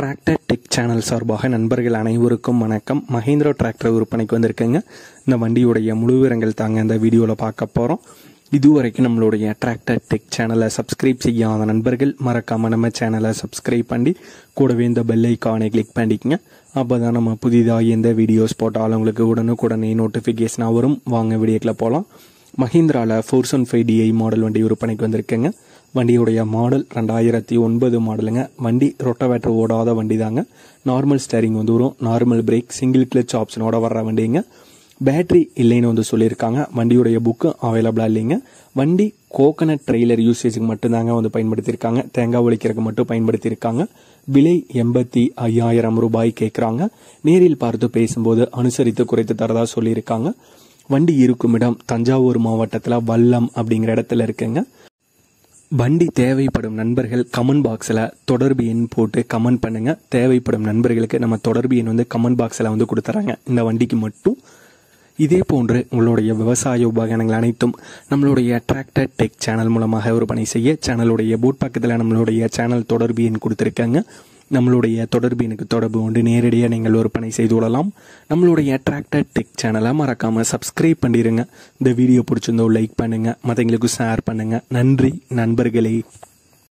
Tractor tech channel சார்பாக நண்பர்கள் அனைவருக்கும் வணக்கம். மஹேந்திரா டிராக்டர் விற்பனைக்கு வந்திருக்குங்க. இந்த வண்டியுடைய முழு விவரங்கள் தாங்க இந்த வீடியோவில் பார்க்க போகிறோம். இதுவரைக்கும் நம்மளுடைய டிராக்டர் டெக் சேனலை சப்ஸ்கிரைப் செய்யாத நண்பர்கள் மறக்காமல் நம்ம சேனலை சப்ஸ்கிரைப் பண்ணி கூடவே இந்த பெல் ஐக்கானை கிளிக் பண்ணிக்கங்க. அப்போ தான் நம்ம புதிதாக எந்த வீடியோஸ் போட்டாலும் உங்களுக்கு உடனுக்குடனே நோட்டிஃபிகேஷனாக வரும். வாங்க வீடியோக்கில் போகலாம். மஹேந்திராவில் 415DI மாடல் வண்டி விற்பனைக்கு வந்திருக்குங்க. வண்டியுடைய மாடல் 2009 மாடலுங்க. வண்டி ரொட்டவேட்டர் ஓடாத வண்டி தாங்க. நார்மல் ஸ்டேரிங் வந்து வரும், நார்மல் பிரேக், சிங்கிள் கிளச் ஆப்ஷனோட வர்ற வண்டிங்க. பேட்டரி இல்லைன்னு வந்து சொல்லியிருக்காங்க. வண்டியுடைய புக்கு அவைலபிளாக இல்லைங்க. வண்டி கோகனட் ட்ரெய்லர் யூசேஜுக்கு மட்டும்தாங்க வந்து பயன்படுத்தியிருக்காங்க. தேங்காய் ஒலிக்கிறதுக்கு மட்டும் பயன்படுத்தியிருக்காங்க. விலை 85,000 ரூபாய் கேட்குறாங்க. நேரில் பார்த்து பேசும்போது அனுசரித்து குறைத்து தரதா சொல்லியிருக்காங்க. வண்டி இருக்கும் இடம் தஞ்சாவூர் மாவட்டத்தில் வல்லம் அப்படிங்கிற இடத்துல இருக்குங்க. வண்டி தேவைப்படும் நண்பர்கள் கமெண்ட் பாக்ஸில் தொடர்பு எண் போட்டு கமெண்ட் பண்ணுங்க. தேவைப்படும் நண்பர்களுக்கு நம்ம தொடர்பு எண் வந்து கமெண்ட் பாக்ஸில் வந்து கொடுத்துறாங்க இந்த வண்டிக்கு மட்டும். இதே போன்று உங்களுடைய விவசாய உபகரணங்கள் அனைத்தும் நம்மளுடைய டிராக்டர் டெக் சேனல் மூலமாக விற்பனை செய்ய சேனலுடைய போட் பக்கத்தில் நம்மளுடைய சேனல் தொடர்பு எண் கொடுத்துருக்காங்க. நம்மளுடைய தொடர்பு எனக்கு தொடர்பு கொண்டு நேரடியாக நீங்கள் விற்பனை செய்து கொள்ளலாம். நம்மளுடைய டிராக்டர் டெக் சேனலை மறக்காமல் சப்ஸ்கிரைப் பண்ணிடுங்க. இந்த வீடியோ பிடிச்சிருந்தோ லைக் பண்ணுங்கள், மற்றவங்களுக்கு ஷேர் பண்ணுங்கள். நன்றி நண்பர்களே.